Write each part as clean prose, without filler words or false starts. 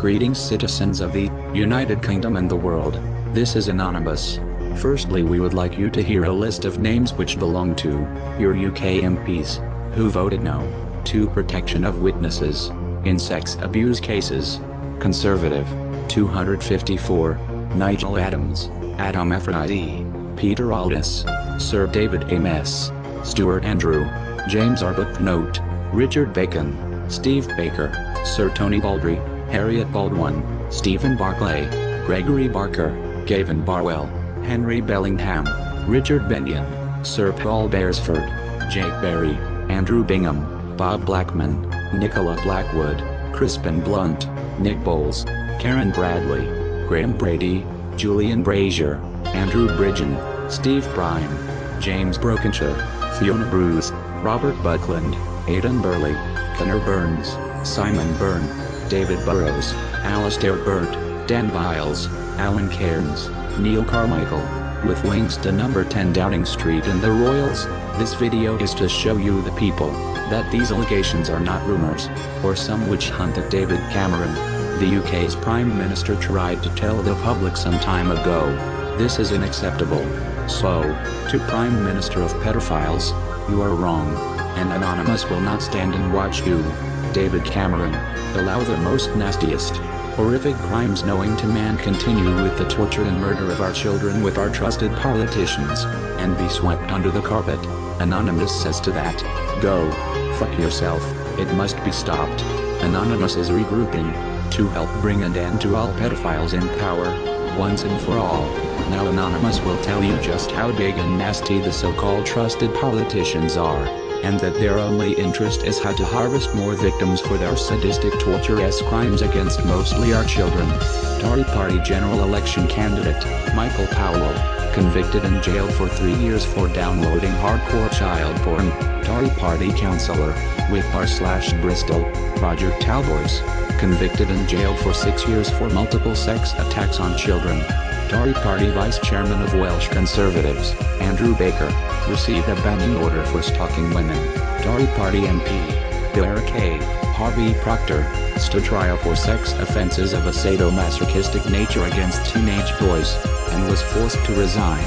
Greetings citizens of the United Kingdom and the world. This is Anonymous. Firstly, we would like you to hear a list of names which belong to your UK MPs who voted no to protection of witnesses in sex abuse cases. Conservative, 254, Nigel Adams, Adam Aphrodite, Peter Aldous, Sir David Ames, Stuart Andrew, James Arbuthnot, Richard Bacon, Steve Baker, Sir Tony Baldry, Harriet Baldwin, Stephen Barclay, Gregory Barker, Gavin Barwell, Henry Bellingham, Richard Benyon, Sir Paul Beresford, Jake Berry, Andrew Bingham, Bob Blackman, Nicola Blackwood, Crispin Blunt, Nick Bowles, Karen Bradley, Graham Brady, Julian Brazier, Andrew Bridgen, Steve Prime, James Brokenshire, Fiona Bruce, Robert Buckland, Aidan Burley, Connor Burns, Simon Byrne, David Burrows, Alistair Burt, Dan Biles, Alan Cairns, Neil Carmichael, with links to number 10 Downing Street and the Royals. This video is to show you the people that these allegations are not rumors or some witch hunt of David Cameron. The UK's Prime Minister tried to tell the public some time ago. This is unacceptable. So, to Prime Minister of Pedophiles, you are wrong. And Anonymous will not stand and watch you, David Cameron, allow the most nastiest, horrific crimes known to man continue with the torture and murder of our children with our trusted politicians, and be swept under the carpet. Anonymous says to that, go fuck yourself, it must be stopped. Anonymous is regrouping to help bring an end to all pedophiles in power, once and for all. Now Anonymous will tell you just how big and nasty the so-called trusted politicians are, and that their only interest is how to harvest more victims for their sadistic torture-esque crimes against mostly our children. Tory Party general election candidate, Michael Powell, convicted and jailed for 3 years for downloading hardcore child porn. Tory Party councillor, Whitbar/Bristol, Roger Talboys, convicted and jailed for 6 years for multiple sex attacks on children. Tory Party Vice Chairman of Welsh Conservatives, Andrew Baker, received a banning order for stalking women. Tory Party MP, Blair K. Harvey Proctor, stood trial for sex offences of a sadomasochistic nature against teenage boys, and was forced to resign.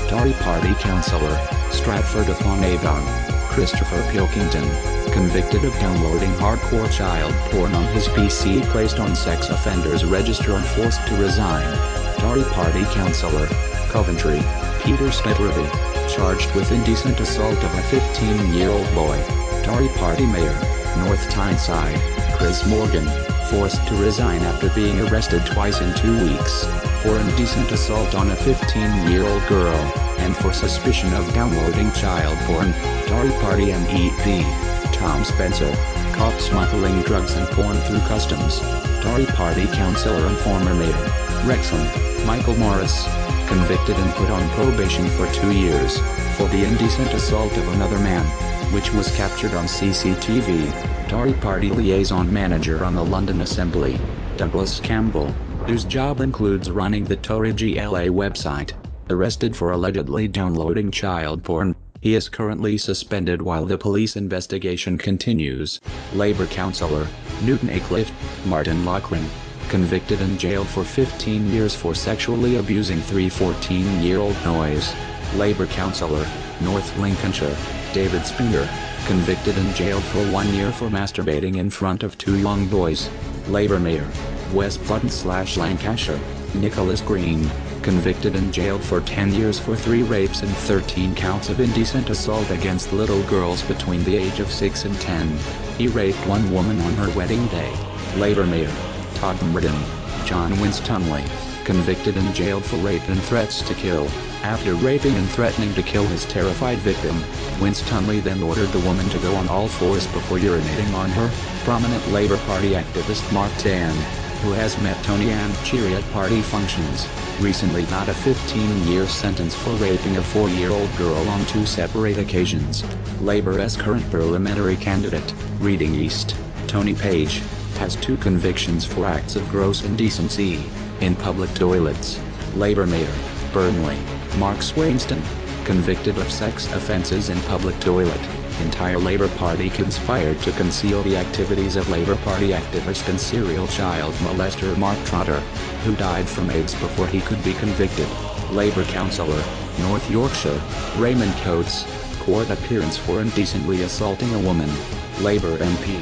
Tory Party councillor, Stratford-upon-Avon, Christopher Pilkington, convicted of downloading hardcore child porn on his PC, placed on sex offenders register and forced to resign. Tory Party councillor, Coventry, Peter Spetterby, charged with indecent assault of a 15-year-old boy. Tory Party mayor, North Tyneside, Chris Morgan, forced to resign after being arrested twice in 2 weeks, for indecent assault on a 15-year-old girl, and for suspicion of downloading child porn. Tory Party MEP, Tom Spencer, caught smuggling drugs and porn through customs. Tory Party councillor and former mayor, Wrexham, Michael Morris, convicted and put on probation for 2 years, for the indecent assault of another man, which was captured on CCTV. Tory Party liaison manager on the London Assembly, Douglas Campbell, whose job includes running the Tory GLA website, arrested for allegedly downloading child porn. He is currently suspended while the police investigation continues. Labour councillor, Newton Aycliffe, Martin Loughran, convicted and jailed for 15 years for sexually abusing 3 14-year-old boys. Labour councillor, North Lincolnshire, David Spooner, convicted and jailed for 1 year for masturbating in front of 2 young boys. Labour mayor, West Button/Lancashire, Nicholas Green, convicted and jailed for 10 years for 3 rapes and 13 counts of indecent assault against little girls between the age of 6 and 10. He raped 1 woman on her wedding day. Labour mayor, Todd Murden, John Winstanley, convicted and jailed for rape and threats to kill. After raping and threatening to kill his terrified victim, Winstanley then ordered the woman to go on all fours before urinating on her. Prominent Labour Party activist Mark Tan, who has met Tony and Cheery at party functions, recently got a 15-year sentence for raping a 4-year-old girl on 2 separate occasions. Labour's current parliamentary candidate, Reading East, Tony Page, has 2 convictions for acts of gross indecency in public toilets. Labour mayor, Burnley, Mark Swainston, convicted of sex offences in public toilet. entire Labour Party conspired to conceal the activities of Labour Party activist and serial child molester Mark Trotter, who died from AIDS before he could be convicted. Labour councillor, North Yorkshire, Raymond Coates, court appearance for indecently assaulting a woman. Labour MP,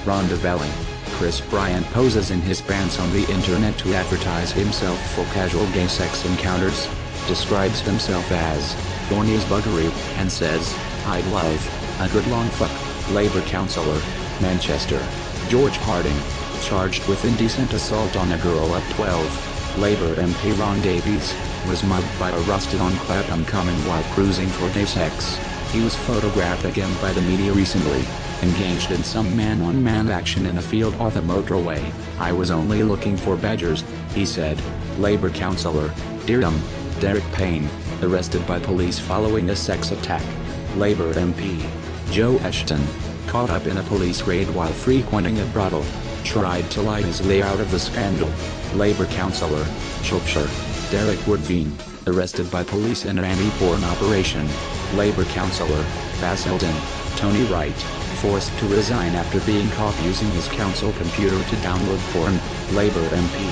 Rhonda Velling. Chris Bryant poses in his pants on the internet to advertise himself for casual gay sex encounters, describes himself as horny as buggery, and says, "I'd love a good long fuck." Labour councillor, Manchester, George Harding, charged with indecent assault on a girl of 12. Labour MP Ron Davies, was mugged by a rusted on Clapham Common while cruising for gay sex. He was photographed again by the media recently, engaged in some man-on-man action in a field off the motorway. "I was only looking for badgers," he said. Labour councillor, Dereham, Derek Payne, arrested by police following a sex attack. Labour MP, Joe Ashton, caught up in a police raid while frequenting a brothel, tried to lie his way out of the scandal. Labour councillor, Shropshire, Derek Woodvine, arrested by police in an anti-porn operation. Labour councillor, Basildon, Tony Wright, forced to resign after being caught using his council computer to download porn. Labour MP,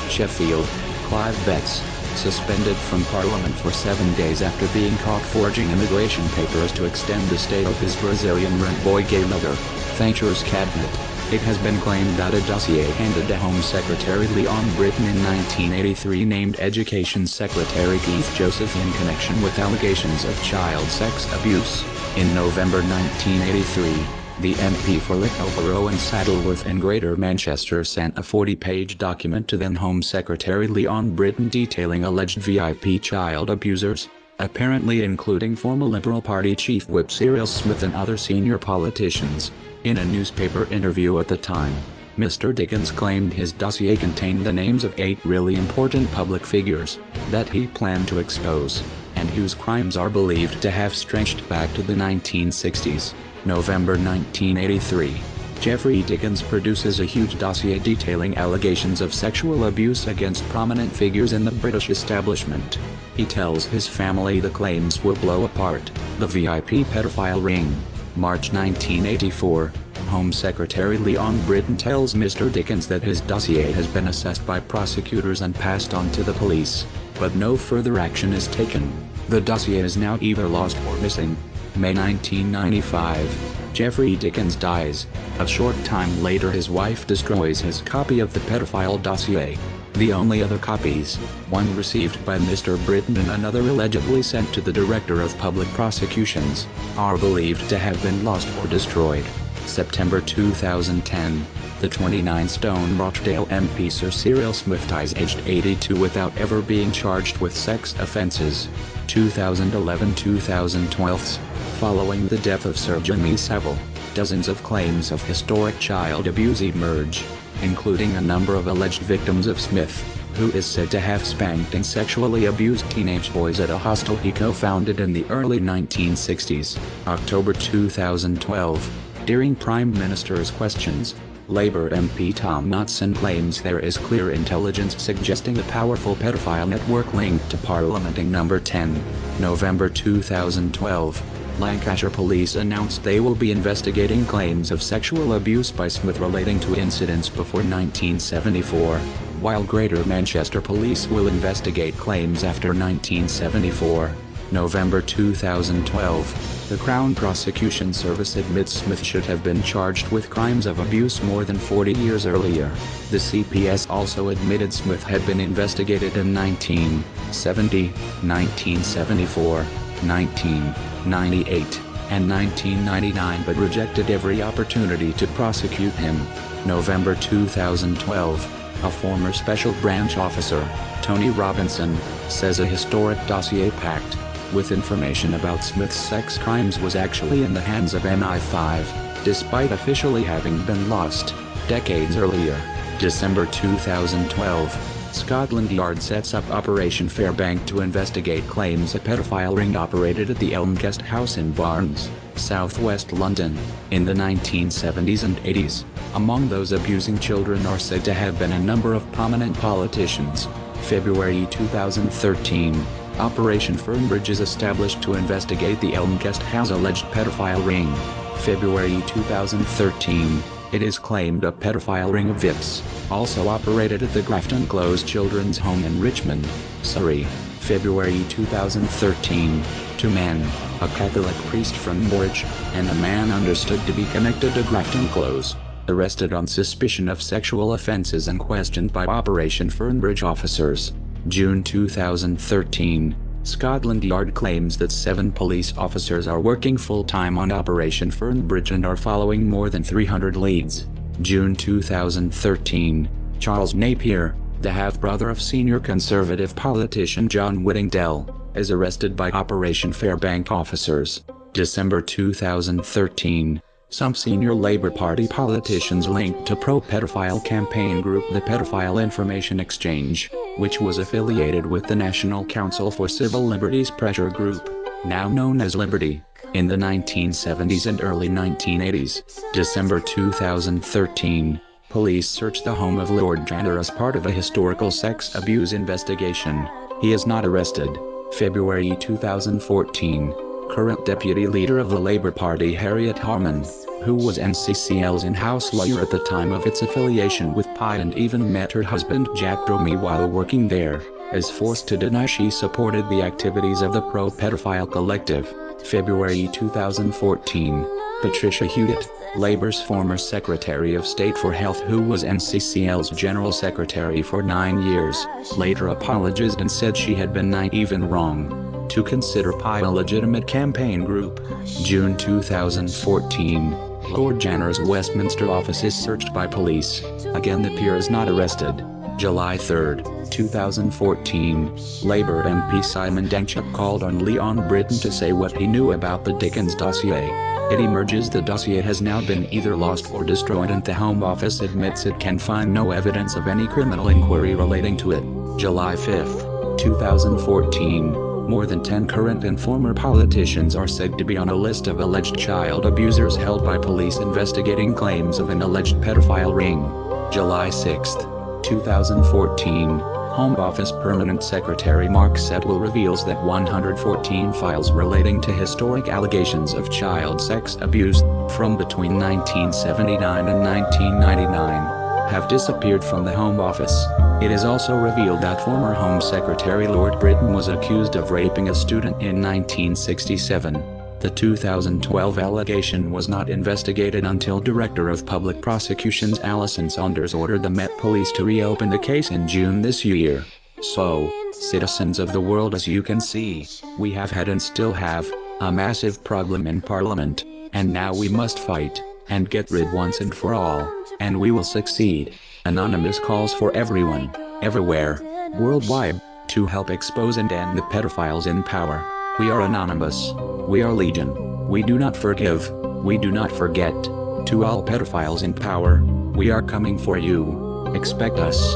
Sheffield, Clive Betts, suspended from Parliament for 7 days after being caught forging immigration papers to extend the stay of his Brazilian rent boy gay mother. Thatcher's cabinet. It has been claimed that a dossier handed to Home Secretary Leon Britton in 1983 named Education Secretary Keith Joseph in connection with allegations of child sex abuse. In November 1983, the MP for Lickleborough and Saddleworth and Greater Manchester sent a 40-page document to then Home Secretary Leon Britton detailing alleged VIP child abusers, apparently including former Liberal Party Chief Whip Cyril Smith and other senior politicians. In a newspaper interview at the time, Mr. Dickens claimed his dossier contained the names of 8 really important public figures that he planned to expose, and whose crimes are believed to have stretched back to the 1960s. November 1983. Geoffrey Dickens produces a huge dossier detailing allegations of sexual abuse against prominent figures in the British establishment. He tells his family the claims will blow apart the VIP pedophile ring. March 1984. Home Secretary Leon Britton tells Mr. Dickens that his dossier has been assessed by prosecutors and passed on to the police, but no further action is taken. The dossier is now either lost or missing. May 1995. Geoffrey Dickens dies. A short time later his wife destroys his copy of the pedophile dossier. The only other copies, one received by Mr. Britton and another allegedly sent to the Director of Public Prosecutions, are believed to have been lost or destroyed. September 2010. The 29-stone Rochdale MP Sir Cyril Smith dies aged 82 without ever being charged with sex offences. 2011-2012. Following the death of Sir Jimmy Savile, dozens of claims of historic child abuse emerge, including a number of alleged victims of Smith, who is said to have spanked and sexually abused teenage boys at a hostel he co-founded in the early 1960s. October 2012. During Prime Minister's questions, Labour MP Tom Knotson claims there is clear intelligence suggesting a powerful pedophile network linked to Parliamenting No. 10. November 2012. Lancashire Police announced they will be investigating claims of sexual abuse by Smith relating to incidents before 1974, while Greater Manchester Police will investigate claims after 1974. November 2012. The Crown Prosecution Service admits Smith should have been charged with crimes of abuse more than 40 years earlier. The CPS also admitted Smith had been investigated in 1970, 1974, 1998, and 1999 but rejected every opportunity to prosecute him. November 2012. A former Special Branch officer, Tony Robinson, says a historic dossier packed with information about Smith's sex crimes was actually in the hands of MI5, despite officially having been lost decades earlier. December 2012. Scotland Yard sets up Operation Fairbank to investigate claims a pedophile ring operated at the Elm Guest House in Barnes, southwest London, in the 1970s and 80s. Among those abusing children are said to have been a number of prominent politicians. February 2013. Operation Fernbridge is established to investigate the Elm Guest House alleged pedophile ring. February 2013. It is claimed a pedophile ring of VIPs also operated at the Grafton Close Children's Home in Richmond, Surrey. February 2013. Two men, a Catholic priest from Norwich, and a man understood to be connected to Grafton Close, arrested on suspicion of sexual offences and questioned by Operation Fernbridge officers. June 2013. Scotland Yard claims that 7 police officers are working full-time on Operation Fernbridge and are following more than 300 leads. June 2013. Charles Napier, the half-brother of senior Conservative politician John Whittingdale, is arrested by Operation Fairbank officers. December 2013. Some senior Labour Party politicians linked to pro-pedophile campaign group the Pedophile Information Exchange, which was affiliated with the National Council for Civil Liberties pressure group, now known as Liberty, in the 1970s and early 1980s. December 2013. Police searched the home of Lord Janner as part of a historical sex abuse investigation. He is not arrested. February 2014. Current deputy leader of the Labour Party Harriet Harman, who was NCCL's in-house lawyer at the time of its affiliation with PI and even met her husband Jack Dromey while working there, is forced to deny she supported the activities of the pro-pedophile collective. February 2014. Patricia Hewitt, Labour's former Secretary of State for Health who was NCCL's General Secretary for 9 years, later apologized and said she had been naive and wrong to consider PI a legitimate campaign group. June 2014. Lord Janner's Westminster office is searched by police. Again the peer is not arrested. July 3, 2014. Labour MP Simon Danchuk called on Leon Britton to say what he knew about the Dickens dossier. It emerges the dossier has now been either lost or destroyed and the Home Office admits it can find no evidence of any criminal inquiry relating to it. July 5, 2014. More than 10 current and former politicians are said to be on a list of alleged child abusers held by police investigating claims of an alleged pedophile ring. July 6, 2014. Home Office Permanent Secretary Mark Settle reveals that 114 files relating to historic allegations of child sex abuse, from between 1979 and 1999, have disappeared from the Home Office. It is also revealed that former Home Secretary Lord Britton was accused of raping a student in 1967. The 2012 allegation was not investigated until Director of Public Prosecutions Alison Saunders ordered the Met Police to reopen the case in June this year. So, citizens of the world, as you can see, we have had and still have a massive problem in Parliament, and now we must fight and get rid once and for all, and we will succeed. Anonymous calls for everyone, everywhere, worldwide, to help expose and end the pedophiles in power. We are anonymous. We are legion. We do not forgive. We do not forget. To all pedophiles in power, we are coming for you. Expect us.